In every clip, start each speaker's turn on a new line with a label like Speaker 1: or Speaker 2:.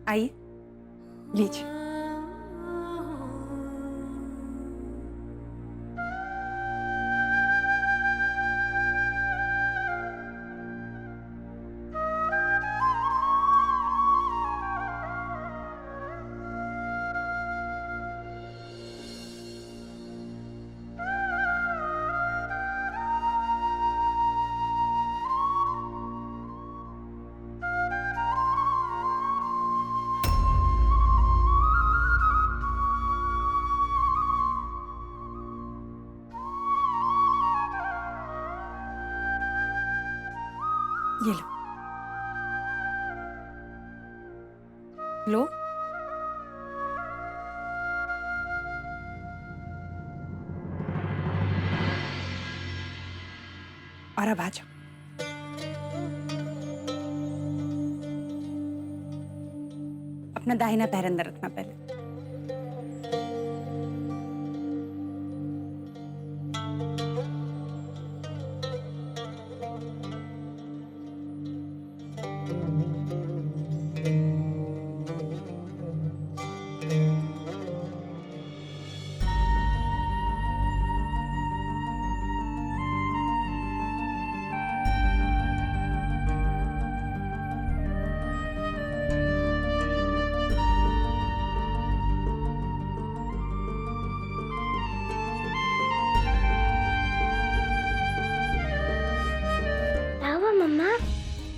Speaker 1: आइए, लीजिए। ये लो। लो। और अब आ जाओ। अपना दाहिना पैर अंदर रखना पहले।
Speaker 2: क्या हुआ मम्मा?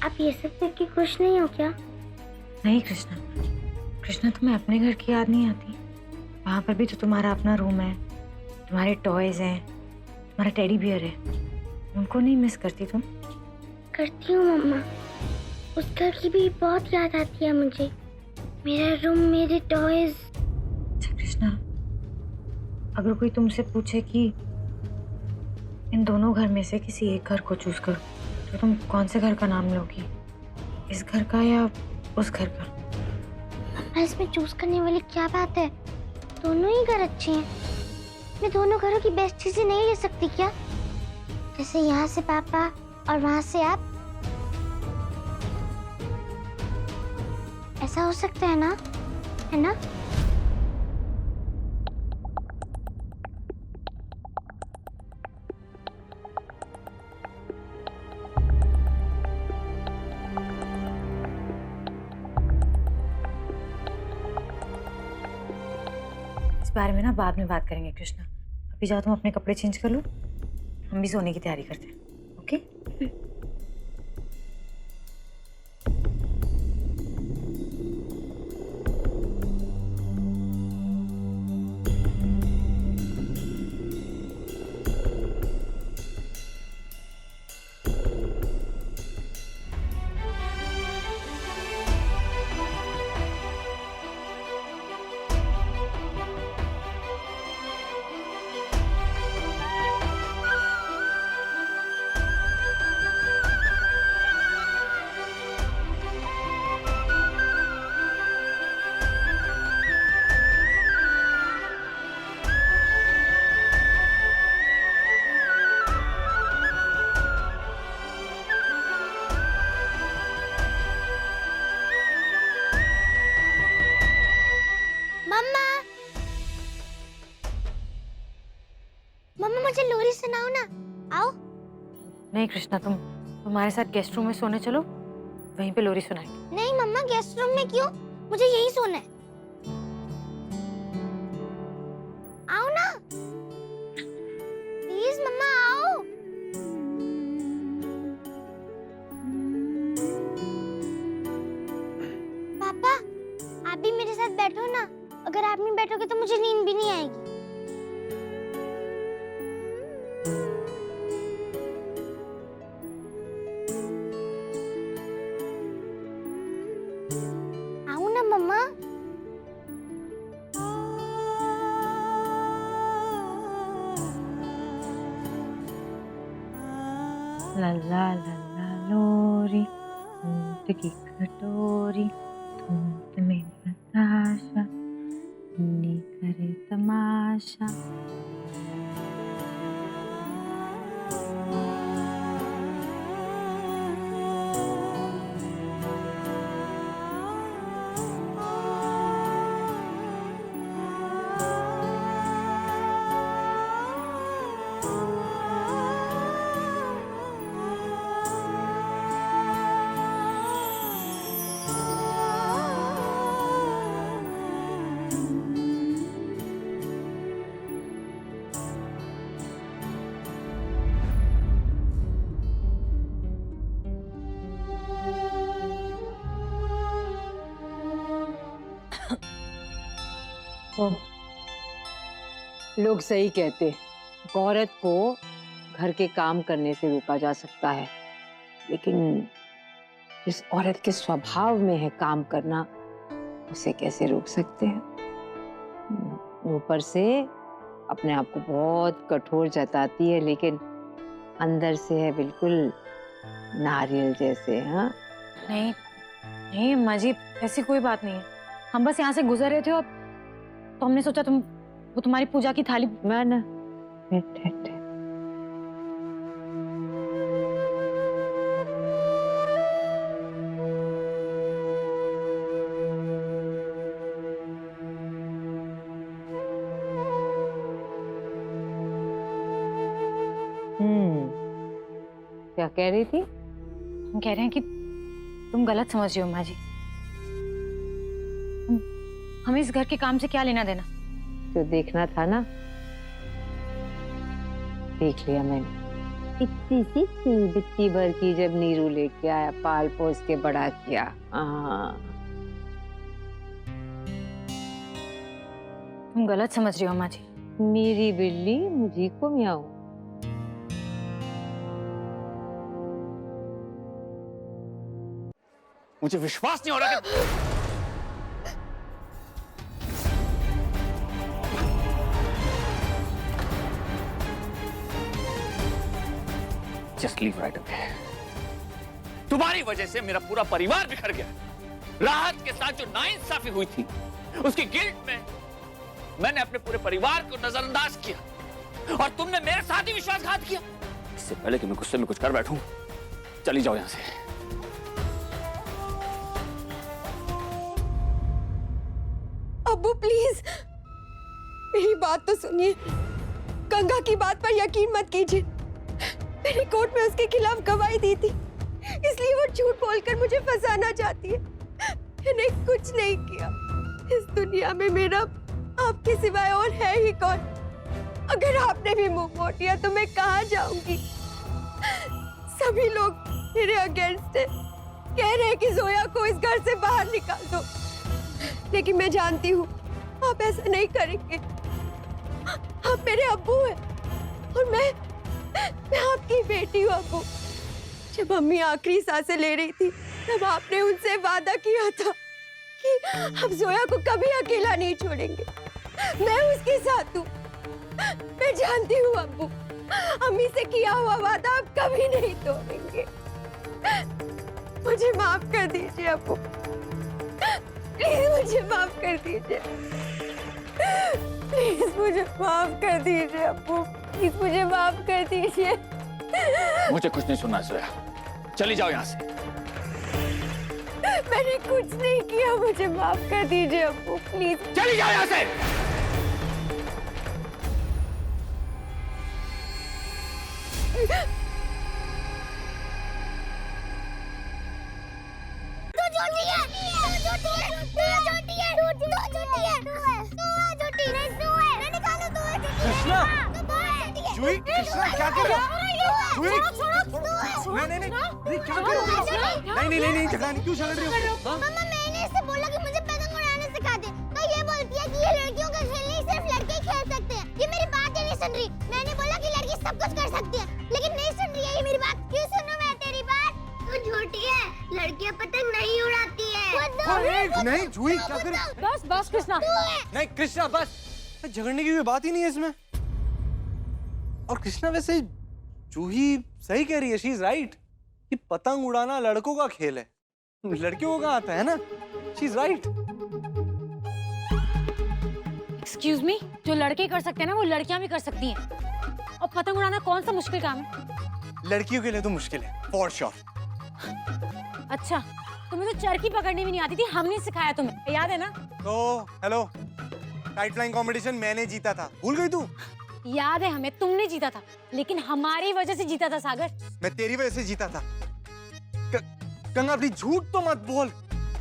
Speaker 2: आप ये सब देख के खुश नहीं हो क्या?
Speaker 3: नहीं कृष्णा, कृष्णा तुम्हें अपने घर की याद नहीं आती? वहाँ पर भी तो तुम्हारा अपना रूम है, तुम्हारे टॉयज हैं, तुम्हारा टेडी बियर है। उनको नहीं मिस करती तुम?
Speaker 2: करती हूँ मम्मा। उस घर की भी बहुत याद आती है मुझे। मेरा रूम, मेरे टॉयज।
Speaker 3: अच्छा कृष्णा, अगर कोई तुमसे पूछे कि इन दोनों घर में से किसी एक घर को चूज करो, तो तुम कौन से घर का नाम लोगी? इस घर का या उस घर का?
Speaker 2: मम्मा, इसमें चूज करने वाली क्या बात है? दोनों ही घर अच्छे हैं। मैं दोनों घरों की बेस्ट चीजें नहीं ले सकती क्या? जैसे यहाँ से पापा और वहाँ से आप। ऐसा हो सकता है ना? है ना?
Speaker 3: इस बारे में ना बाद में बात करेंगे कृष्णा। अभी जाओ, तुम अपने कपड़े चेंज कर लो, हम भी सोने की तैयारी करते हैं। ओके?
Speaker 2: मम्मा, मम्मा मुझे लोरी सुनाओ ना। आओ।
Speaker 3: नहीं कृष्णा, तुम हमारे साथ गेस्ट रूम में सोने चलो, वहीं पे लोरी सुनाएंगे।
Speaker 2: नहीं मम्मा, गेस्ट रूम में क्यों? मुझे यही सोना है। आओ ना, प्लीज मम्मा आओ। पापा, आप भी मेरे साथ बैठो ना। अगर आप नहीं बैठोगे तो मुझे नींद भी नहीं आएगी। आओ ना मम्मा।
Speaker 3: लल्ला लल्ला लोरी, दूध की कटोरी, दूध में बताशा, नी करे तमाशा।
Speaker 4: ओह, लोग सही कहते, औरत को घर के काम करने से रोका जा सकता है, लेकिन जिस औरत के स्वभाव में है काम करना, उसे कैसे रोक सकते हैं? ऊपर से अपने आप को बहुत कठोर जताती है, लेकिन अंदर से है बिल्कुल नारियल जैसे। हाँ,
Speaker 3: नहीं नहीं अम्मा जी, ऐसी कोई बात नहीं है। हम बस यहाँ से गुजर रहे थे और तो हमने सोचा वो तुम्हारी पूजा की थाली।
Speaker 4: मैं ना बैठ। क्या कह रही थी?
Speaker 3: हम कह रहे हैं कि तुम गलत समझ रही हो अम्मा जी। हमें इस घर के काम से क्या लेना देना?
Speaker 4: जो देखना था ना, देख लिया मैंने। इतनी सी थी बित्ती भर की, जब नीरू लेके आया, पाल पोस के बड़ा किया।
Speaker 3: तुम गलत समझ रही हो अम्मा जी।
Speaker 4: मेरी बिल्ली मुझी को म्याऊं।
Speaker 5: मुझे विश्वास नहीं हो रहा कि जस्ट लीव राइट अवे। तुम्हारी वजह से मेरा पूरा परिवार बिखर गया। राहत के साथ जो नाइंसाफी हुई थी, उसकी गिल्ट में मैंने अपने पूरे परिवार को नजरअंदाज किया और तुमने मेरे साथ ही विश्वासघात किया। इससे पहले कि मैं गुस्से में कुछ कर बैठूं, चली जाओ यहां से।
Speaker 1: अब्बू प्लीज मेरी बात तो सुनिए। गंगा की बात पर यकीन मत कीजिए। मैंने कोर्ट में उसके खिलाफ गवाही दी थी, इसलिए वो झूठ बोलकर मुझे फंसाना चाहती है। मैंने कुछ नहीं किया। इस दुनिया में मेरा आपके सिवाय और है ही कौन? अगर आपने भी मुंह मोड़ दिया तो मैं कहाँ जाऊंगी? सभी लोग मेरे अगेंस्ट है, कह रहे हैं कि जोया को इस घर से बाहर निकाल दो, लेकिन मैं जानती हूँ आप ऐसा नहीं करेंगे। आप मेरे अब्बू हैं और मैं आपकी बेटी हूँ। अब्बू, जब मम्मी आखिरी सांसें ले रही थी, तब आपने उनसे वादा किया था कि हम जोया को कभी अकेला नहीं छोड़ेंगे। मैं उसके साथ हूँ। मैं जानती हूँ अब्बू, अम्मी से किया हुआ वादा आप कभी नहीं तोड़ेंगे। मुझे माफ कर दीजिए अब्बू, प्लीज मुझे माफ कर दीजिए। प्लीज मुझे माफ कर दीजिए अब्बू, प्लीज मुझे माफ कर दीजिए।
Speaker 5: मुझे कुछ नहीं सुनना है जोया, चली जाओ यहाँ से।
Speaker 1: मैंने कुछ नहीं किया, मुझे माफ कर दीजिए अब्बू, प्लीज।
Speaker 5: चली जाओ यहाँ से।
Speaker 6: कृष्णा, जूही, कृष्णा क्या कर रहे हो? जूही, नहीं, क्या कर रहे हो? नहीं, झगड़ा नहीं, क्यों झगड़ रही हो?
Speaker 2: मम्मा, मैंने इसे बोला कि मुझे पतंग उड़ाने सिखा दे, तो ये बोलती है कि ये लड़कियों का खेल नहीं, सिर्फ लड़के ही खेल सकते हैं। ये मेरी बात ही नहीं सुन रही। मैंने बोला कि लड़की सब कुछ कर सकती है, लेकिन नहीं सुन रही है ये मेरी बात। क्यों सुनूं मैं तेरी बात? तू झूठी है, लड़कियां पतंग नहीं उड़ाती है।
Speaker 6: नहीं, जूही क्या कर रही हो?
Speaker 3: बस कृष्णा।
Speaker 6: नहीं कृष्णा, बस झगड़ने की कोई बात ही नहीं है इसमें। और कृष्णा, वैसे जूही सही कह रही है, शी इज राइट कि पतंग उड़ाना लड़कों का खेल है, लड़कियों को कहाँ आता है ना। She is right.
Speaker 3: Excuse me, जो लड़के कर सकते हैं ना, वो लड़कियां भी कर सकती हैं। और पतंग उड़ाना कौन सा मुश्किल काम है?
Speaker 6: लड़कियों के लिए तो मुश्किल है, फॉर श्योर।
Speaker 3: अच्छा, तुम्हें तो चरखी पकड़नी भी नहीं आती थी, हमने सिखाया तुम्हें, याद है ना?
Speaker 6: तो हेलो, काइट फ्लाइंग कंपटीशन मैंने जीता था, भूल गई तू?
Speaker 3: याद है हमें, तुमने जीता था, लेकिन हमारी वजह से जीता था सागर।
Speaker 6: मैं तेरी वजह से जीता था। गंगा, अपनी झूठ तो मत बोल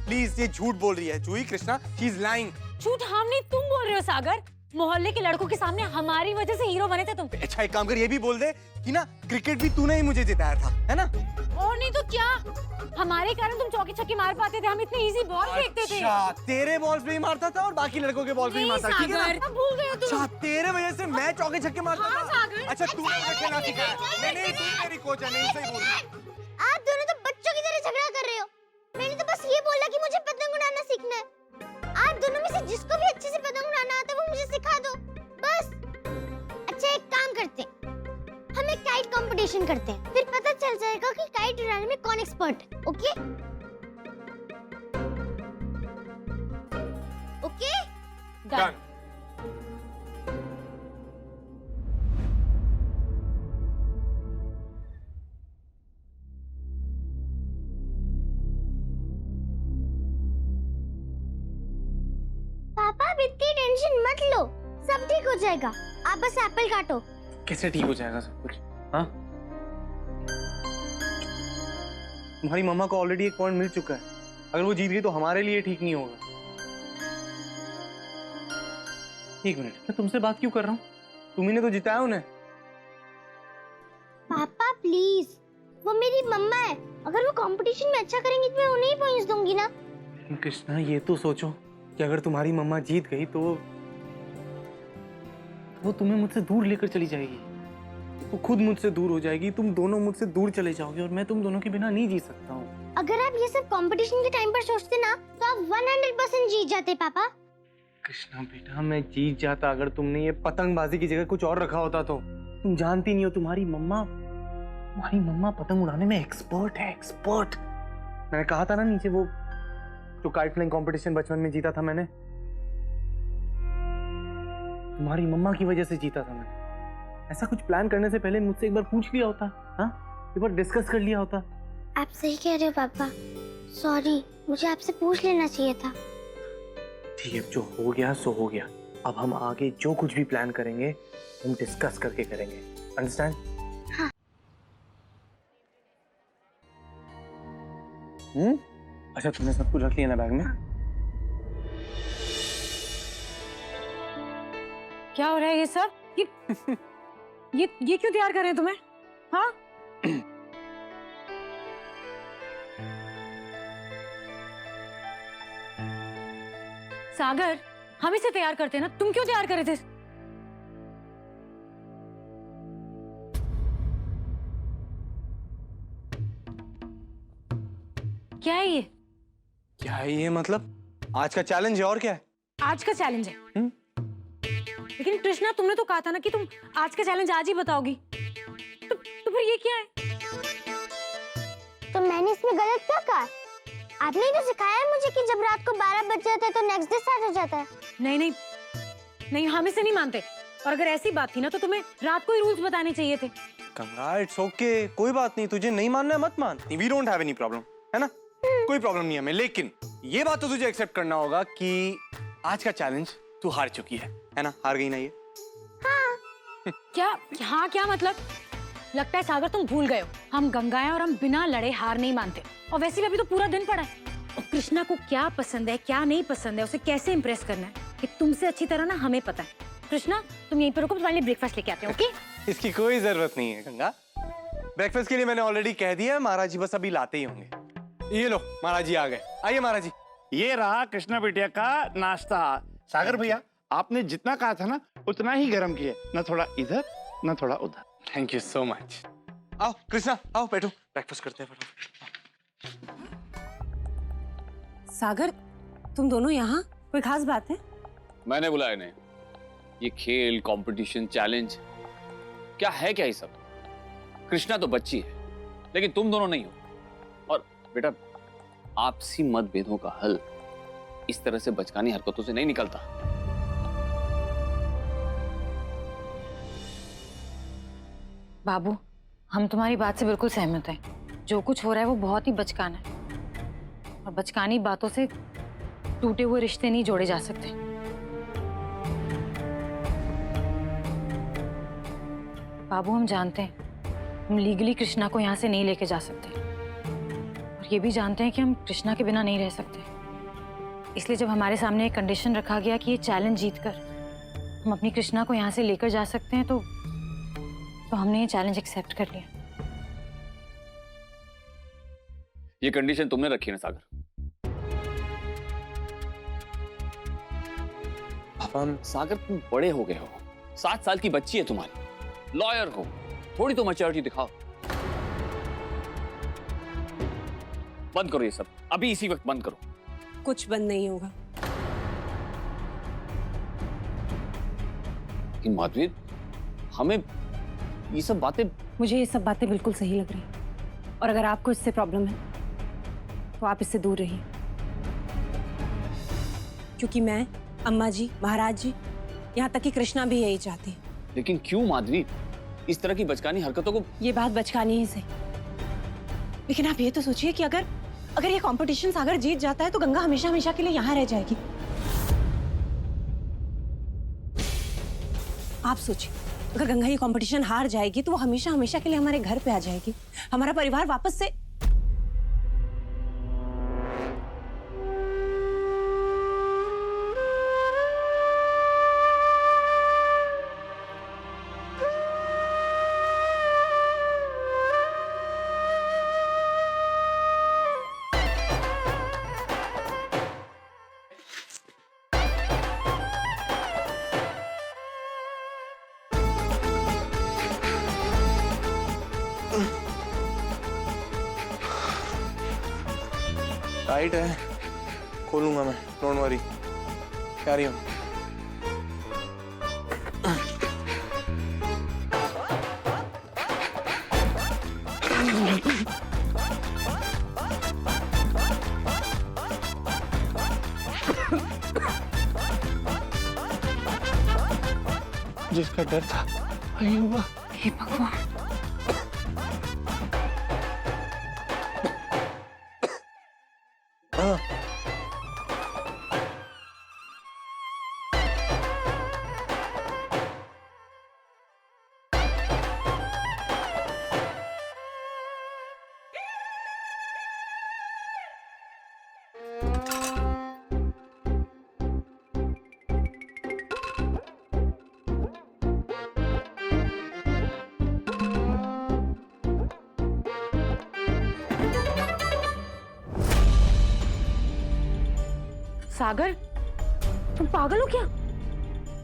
Speaker 6: प्लीज। ये झूठ बोल रही है Juhi. Krishna, she is lying.
Speaker 3: झूठ हम नहीं, तुम बोल रहे हो सागर। मोहल्ले के लड़कों के सामने हमारी वजह से हीरो बने थे तुम।
Speaker 6: अच्छा एक काम कर, ये भी बोल दे कि ना क्रिकेट भी तूने ही मुझे जिताया था, है ना?
Speaker 3: और नहीं तो क्या, हमारे कारण तुम चौके छक्के मार पाते थे, हम इतने इजी बॉल फेंकते थे।
Speaker 6: अच्छा, तेरे बॉल्स पे ही मारता था और बाकी लड़कों के बॉल्स पे ही मारता, ठीक है ना?
Speaker 3: भूल गए हो तुम।
Speaker 6: अच्छा, तेरे वजह से मैं चौके छक्के मारता
Speaker 3: हाँ,
Speaker 6: था।
Speaker 3: सागर।
Speaker 6: अच्छा तूने मुझे खेलना सिखाया। नहीं, तू मेरी कोच है, नहीं सही बोल रही है।
Speaker 2: आप दोनों तो बच्चों की तरह झगड़ा कर रहे हो। मैंने तो बस ये बोला कि मुझे पतंग उड़ाना सीखना है। आप दोनों में से जिसको भी अच्छे से पतंग उड़ाना आता है वो मुझे सिखा दो, बस। अच्छा एक काम करते हैं, हम एक काइट कंपटीशन करते हैं, फिर पता चल जाएगा कि काइट उड़ाने में कौन एक्सपर्ट है। Okay okay
Speaker 3: done.
Speaker 2: पापा अब इतनी टेंशन मत लो, सब ठीक हो जाएगा। आप बस एप्पल काटो।
Speaker 6: कैसे ठीक हो जाएगा सब कुछ? हाँ, तुम्हारी मम्मा को ऑलरेडी एक पॉइंट मिल चुका है, अगर वो जीत गई तो हमारे लिए ठीक नहीं होगा। एक मिनट, मैं तुमसे बात क्यों कर रहा हूँ? तुम्ही ने तो जिताया उन्हें।
Speaker 2: पापा प्लीज, वो मेरी मम्मा है, अगर वो कंपटीशन में अच्छा करेंगी तो मैं उन्हें ही पॉइंट्स दूंगी ना।
Speaker 6: कृष्णा ये तो सोचो कि अगर तुम्हारी मम्मा जीत गई तो वो तुम्हें मुझसे दूर लेकर चली जाएगी, वो खुद मुझसे दूर हो जाएगी, तुम दोनों मुझसे दूर चले जाओगे और मैं तुम दोनों के बिना नहीं जी सकता हूँ।
Speaker 2: अगर आप ये सब कंपटीशन के टाइम पर सोचते ना तो आप 100% जीत जाते पापा।
Speaker 6: कृष्णा बेटा, मैं जीत जाता अगर तुमने ये पतंगबाजी की जगह कुछ और रखा होता तो। तुम जानती नहीं हो, तुम्हारी मम्मा पतंग उड़ाने में एक्सपर्ट है, एक्सपर्ट। मैंने कहा था ना नीचे, वो जो काइट फ्लाइंग कंपटीशन बचपन में जीता था मैंने, तुम्हारी मम्मा की वजह से जीता था मैंने। ऐसा कुछ प्लान करने से पहले मुझसे एक बार पूछ लिया होता, हाँ, एक बार डिस्कस कर लिया होता।
Speaker 2: आप सही कह रहे हो पापा, सॉरी, मुझे आपसे पूछ लेना चाहिए था।
Speaker 6: ठीक है, जो हो गया सो हो गया। अब हम आगे जो कुछ भी प्लान करेंगे हम डिस्कस करके करेंगे, अंडरस्टैंड?
Speaker 2: हाँ।
Speaker 6: अच्छा तुमने सब कुछ रख लिया ना बैग में?
Speaker 3: क्या हो रहा है ये सब? ये क्यों तैयार कर रहे हैं तुम्हें? हाँ? सागर, हम इसे तैयार करते हैं ना, तुम क्यों तैयार कर रहे थे? क्या है ये?
Speaker 6: क्या है ये? मतलब आज का चैलेंज है, और क्या है?
Speaker 3: आज का चैलेंज है। लेकिन कृष्णा, तुमने तो कहा था ना कि तुम आज का चैलेंज आज ही बताओगी, तो फिर ये क्या है?
Speaker 2: तो मैंने इसमें गलत क्या कहा? आपने ही तो सिखाया है मुझे कि जब रात को 12 बज जाते हैं तो नेक्स्ट डे स्टार्ट हो जाता है।
Speaker 3: नहीं, हम इसे नहीं मानते। और अगर ऐसी बात थी ना तो तुम्हें रात को ही रूल्स बताने चाहिए थे।
Speaker 6: गंगा, इट्स ओके, कोई बात नहीं, तुझे नहीं मानना है मत मान, we don't have any problem, है ना? कोई प्रॉब्लम नहीं है हमें, लेकिन ये बात तो तुझे एक्सेप्ट करना होगा कि आज का चैलेंज तू हार चुकी है ना? हार गई ना ये?
Speaker 3: क्या? हाँ, क्या मतलब? लगता है सागर तुम भूल गए हो, हम गंगा हैं और हम बिना लड़े हार नहीं मानते। और वैसे भी अभी तो पूरा दिन पड़ा है। और कृष्णा को क्या पसंद है, क्या नहीं पसंद है, उसे कैसे इम्प्रेस करना है, कि तुमसे अच्छी तरह ना हमें पता है। कृष्णा, तुम यहीं पर रुको, तुम्हारे लिए ब्रेकफास्ट लेके आते हैं, ओके?
Speaker 6: इसकी कोई जरूरत नहीं है गंगा, ब्रेकफास्ट के लिए मैंने ऑलरेडी कह दिया है, महाराज जी बस अभी लाते ही होंगे। ये लो, महाराज जी आ गए, आइए महाराज जी।
Speaker 7: ये रहा कृष्णा बिटिया का नाश्ता। सागर भैया, आपने जितना कहा था ना उतना ही गर्म किया, न थोड़ा इधर न थोड़ा उधर।
Speaker 6: Thank you so much. आओ कृष्णा, आओ बैठो, ब्रेकफास्ट करते हैं फटाफट।
Speaker 3: सागर, तुम दोनों यहाँ, कोई खास बात है?
Speaker 5: मैंने बुलाया नहीं। ये खेल, कंपटीशन, चैलेंज, क्या है क्या ये सब? कृष्णा तो बच्ची है, लेकिन तुम दोनों नहीं हो। और बेटा, आपसी मतभेदों का हल इस तरह से बचकानी हरकतों से नहीं निकलता।
Speaker 3: बाबू, हम तुम्हारी बात से बिल्कुल सहमत हैं। जो कुछ हो रहा है वो बहुत ही बचकाना है, और बचकानी बातों से टूटे हुए रिश्ते नहीं जोड़े जा सकते। बाबू, हम जानते हैं हम लीगली कृष्णा को यहाँ से नहीं लेके जा सकते, और ये भी जानते हैं कि हम कृष्णा के बिना नहीं रह सकते। इसलिए जब हमारे सामने एक कंडीशन रखा गया कि ये चैलेंज जीतकर हम अपनी कृष्णा को यहाँ से लेकर जा सकते हैं तो हमने ये चैलेंज एक्सेप्ट कर लिया।
Speaker 5: ये कंडीशन तुमने रखी है ना सागर? सागर तुम बड़े हो गए हो, 7 साल की बच्ची है तुम्हारी, लॉयर हो, थोड़ी तो मैच्योरिटी दिखाओ। बंद करो ये सब, अभी इसी वक्त बंद करो।
Speaker 1: कुछ बंद नहीं होगा।
Speaker 5: कि माधवी, हमें ये सब बातें,
Speaker 8: मुझे ये सब बातें बिल्कुल सही लग रही और अगर आपको इससे प्रॉब्लम है तो आप इससे दूर रहिए, क्योंकि मैं, अम्मा जी, महाराज जी, यहाँ तक कि कृष्णा भी यही चाहती है।
Speaker 5: लेकिन क्यों माधवी, इस तरह की बचकानी हरकतों को?
Speaker 8: ये बात बचकानी ही सही, लेकिन आप ये तो सोचिए कि अगर ये कंपटीशन सागर जीत जाता है तो गंगा हमेशा हमेशा के लिए यहाँ रह जाएगी। आप सोचिए, अगर गंगा ये कंपटीशन हार जाएगी तो वो हमेशा हमेशा के लिए हमारे घर पे आ जाएगी, हमारा परिवार वापस से।
Speaker 6: टाइट है, खोलूंगा मैं, डोंट वरी, कैरी ऑन। जिसका डर था वही हुआ।
Speaker 3: हे भगवान,
Speaker 6: हाँ।
Speaker 3: सागर, तुम पागल हो क्या?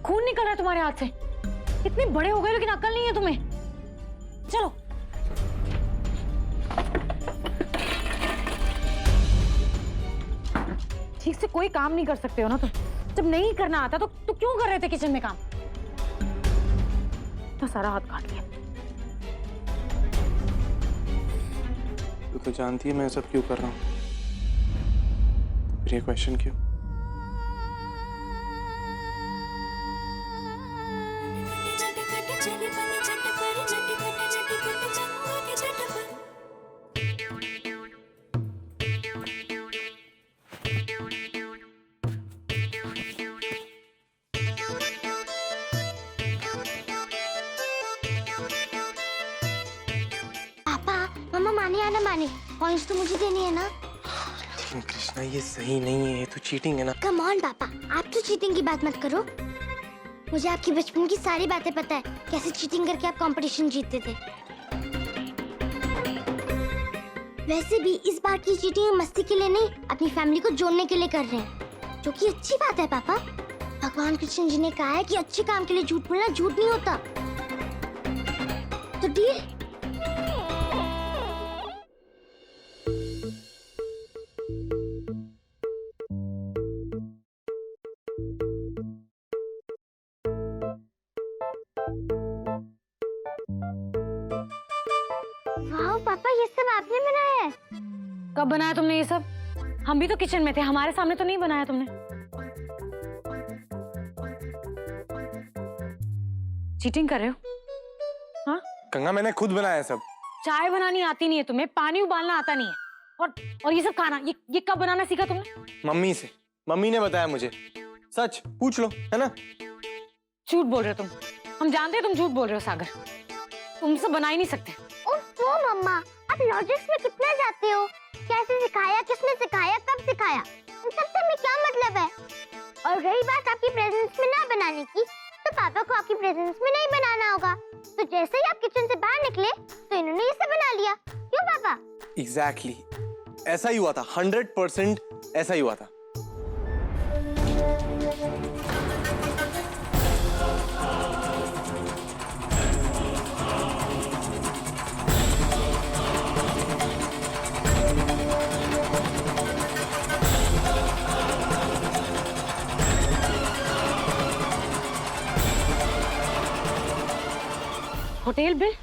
Speaker 3: खून निकल रहा है तुम्हारे हाथ से। इतने बड़े हो गए लेकिन अक्ल नहीं है तुम्हें। चलो। ठीक से कोई काम नहीं कर सकते हो ना तुम? जब नहीं करना आता तो क्यों कर रहे थे किचन में काम? तो सारा हाथ काट लिया।
Speaker 6: तू तो जानती है मैं सब क्यों कर रहा हूँ, फिर ये क्वेश्चन क्यों?
Speaker 2: पापा, मम्मा माने या ना माने, पॉइंट्स तो मुझे देनी है ना।
Speaker 6: लेकिन कृष्णा ये सही नहीं है, ये तो चीटिंग है ना।
Speaker 2: कम ऑन पापा, आप तो चीटिंग की बात मत करो। मुझे आपकी बचपन की सारी बातें पता है, कैसे चीटिंग करके आप कंपटीशन जीतते थे। वैसे भी इस बार की चीटिंग मस्ती के लिए नहीं, अपनी फैमिली को जोड़ने के लिए कर रहे हैं, जो कि अच्छी बात है पापा। भगवान कृष्ण जी ने कहा है कि अच्छे काम के लिए झूठ बोलना झूठ नहीं होता। तो डील? वाह पापा, ये सब आपने बनाया है?
Speaker 3: कब बनाया तुमने ये सब? हम भी तो किचन में थे, हमारे सामने तो नहीं बनाया तुमने। चीटिंग कर रहे हो? हाँ?
Speaker 6: गंगा, मैंने खुद बनाया सब।
Speaker 3: चाय बनानी आती नहीं है तुम्हें, पानी उबालना आता नहीं है, और ये सब खाना, ये कब बनाना सीखा तुमने?
Speaker 6: मम्मी से, मम्मी ने बताया मुझे। सच पूछ लो, है ना?
Speaker 3: झूठ बोल रहे हो तुम, हम जानते हैं तुम झूठ बोल रहे हो सागर, तुमसे बना ही नहीं सकते।
Speaker 2: ओह मम्मा, आप लॉजिक्स में कितना जाते हो? कैसे सिखाया, किसने सिखाया, कब सिखाया, इन सब से हमें क्या मतलब है? और रही बात आपकी प्रेजेंस में ना बनाने की, तो पापा को आपकी प्रेजेंस में नहीं बनाना होगा, तो जैसे ही आप किचन से बाहर निकले तो इन्होंने इसे बना लिया। क्यों पापा?
Speaker 6: एग्जैक्टली ऐसा ही हुआ था, 100% ऐसा ही हुआ था।
Speaker 3: Hotel bill?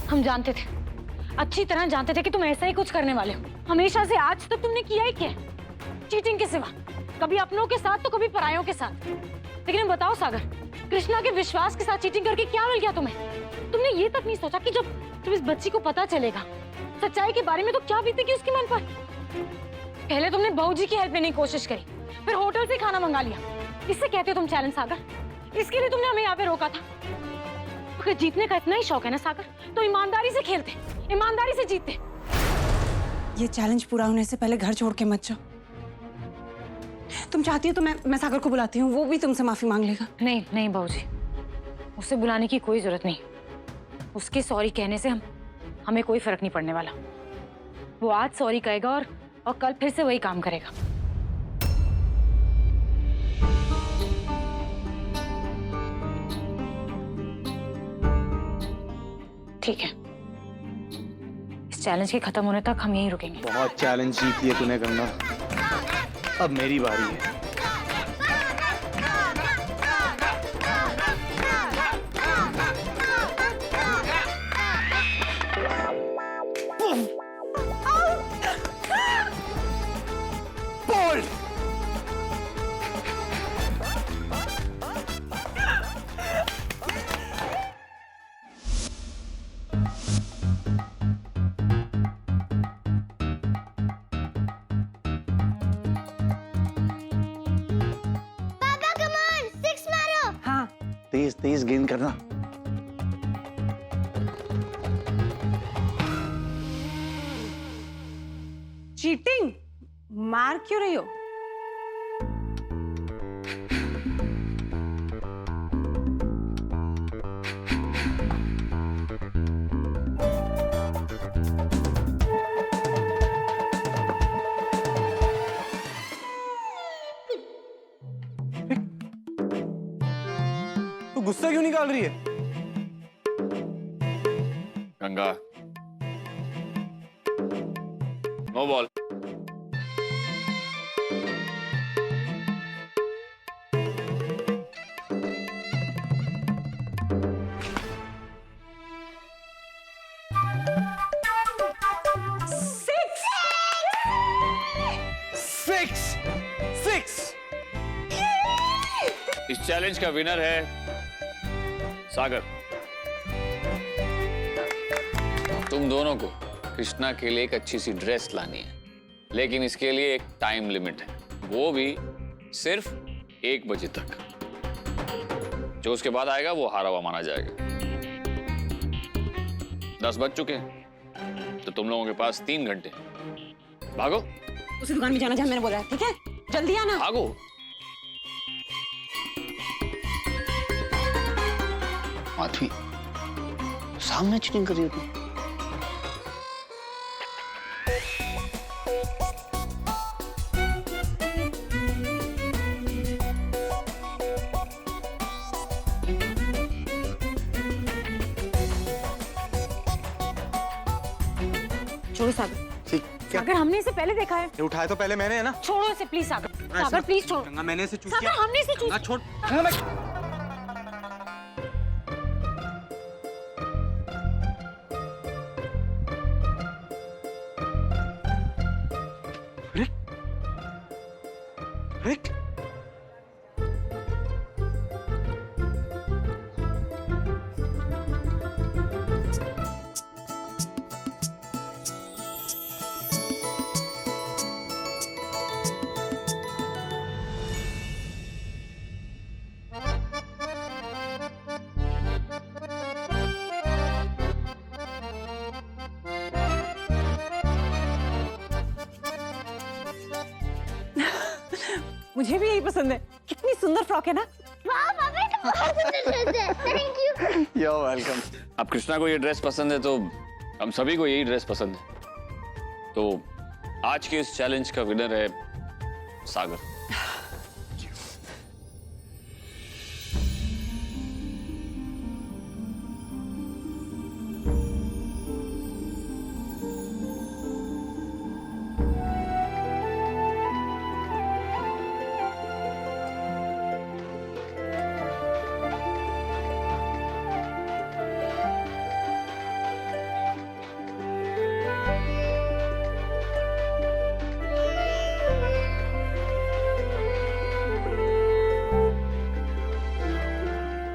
Speaker 3: हम जानते थे, अच्छी तरह जानते थे कि तुम ऐसा ही कुछ करने वाले हो। हमेशा से आज तक तुमने किया ही क्या? चीटिंग के सिवा, कभी अपनों के साथ तो कभी परायों के साथ। लेकिन बताओ सागर, कृष्णा के विश्वास के साथ चीटिंग करके क्या मिल गया तुम्हें? तुमने ये तक नहीं सोचा कि जब इस बच्ची को पता चलेगा सच्चाई के बारे में तो क्या बीतेगी उसके मन पर? पहले तुमने बहूजी की हेल्प लेने की कोशिश करी, फिर होटल से खाना मंगा लिया। इससे कहते हो तुम चैलेंज सागर? इसके लिए तुमने हमें यहाँ पे रोका था। अगर जीतने का इतना ही शौक है ना सागर, तो ईमानदारी से खेलते, ईमानदारी से जीतते।
Speaker 8: ये चैलेंज पूरा होने से पहले घर छोड़ के मत जाओ। तुम चाहती हो तो मैं सागर को बुलाती हूँ, वो भी तुमसे माफी मांग लेगा।
Speaker 3: नहीं नहीं बहूजी, उसे बुलाने की कोई जरूरत नहीं। उसके सॉरी कहने से हमें कोई फर्क नहीं पड़ने वाला। वो आज सॉरी कहेगा और कल फिर से वही काम करेगा। ठीक है, इस चैलेंज के खत्म होने तक हम यहीं रुकेंगे।
Speaker 6: बहुत चैलेंज जीत लिए तूने गंगा, अब मेरी बारी है।
Speaker 2: पापा कम ऑन, 6 मारो।
Speaker 8: हाँ,
Speaker 7: तेज तेज गेंद करना।
Speaker 8: चीटिंग मार क्यों रही हो?
Speaker 6: तू गुस्सा क्यों निकाल रही है?
Speaker 5: Ganga, no ball.
Speaker 6: सिक्स।
Speaker 5: इस चैलेंज का विनर है सागर। तुम दोनों को कृष्णा के लिए एक अच्छी सी ड्रेस लानी है, लेकिन इसके लिए एक टाइम लिमिट है, वो भी सिर्फ 1 बजे तक। जो उसके बाद आएगा वो हारा हुआ माना जाएगा। 10 बज चुके हैं, तो तुम लोगों के पास 3 घंटे। भागो,
Speaker 8: उसी दुकान में जाना जहाँ मैंने बोला है, ठीक है? जल्दी आना।
Speaker 5: भागो।
Speaker 7: माधवी, सामने चीटिंग कर रही है तू।
Speaker 8: छोड़ो सागर।
Speaker 6: ठीक, क्या?
Speaker 8: सागर, हमने इसे पहले देखा है।
Speaker 6: ये उठाया तो पहले मैंने है ना।
Speaker 8: छोड़ो इसे प्लीज सागर। सागर प्लीज छोड़ो।
Speaker 6: गंगा, मैंने इसे चूज
Speaker 8: सागर,
Speaker 6: किया।
Speaker 8: हमने इसे चूज
Speaker 6: गंगा, छोड़। गंगा, मैं... रिक? रिक?
Speaker 8: मुझे भी यही पसंद है। कितनी सुंदर फ्रॉक है ना।
Speaker 2: वाह पापा, ये तो बहुत सुंदर ड्रेस है। Thank you.
Speaker 5: You're welcome. अब कृष्णा को ये ड्रेस पसंद है तो हम सभी को यही ड्रेस पसंद है। तो आज के इस चैलेंज का विनर है सागर।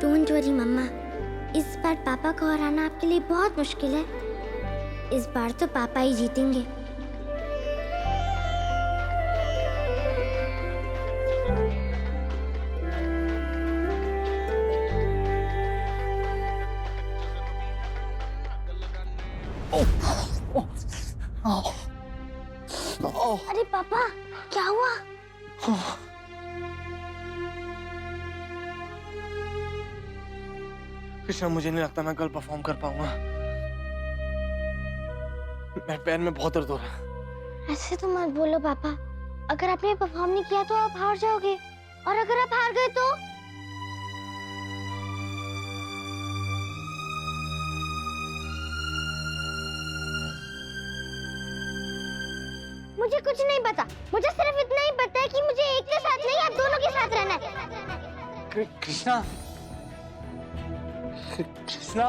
Speaker 2: डोंट वरी मम्मा, इस बार पापा को हराना आपके लिए बहुत मुश्किल है। इस बार तो पापा ही जीतेंगे। अरे पापा, क्या हुआ?
Speaker 6: कृष्णा, मुझे नहीं लगता मैं कल परफॉर्म कर पाऊंगा। मेरे पैर में बहुत दर्द हो रहा है।
Speaker 2: ऐसे तो मत बोलो पापा। अगर आपने परफॉर्म नहीं किया तो आप हार जाओगे, और अगर आप हार गए तो मुझे कुछ नहीं पता। मुझे सिर्फ इतना ही पता है कि मुझे एक के साथ नहीं, आप दोनों के साथ रहना है।
Speaker 6: कृष्णा, कृष्णा।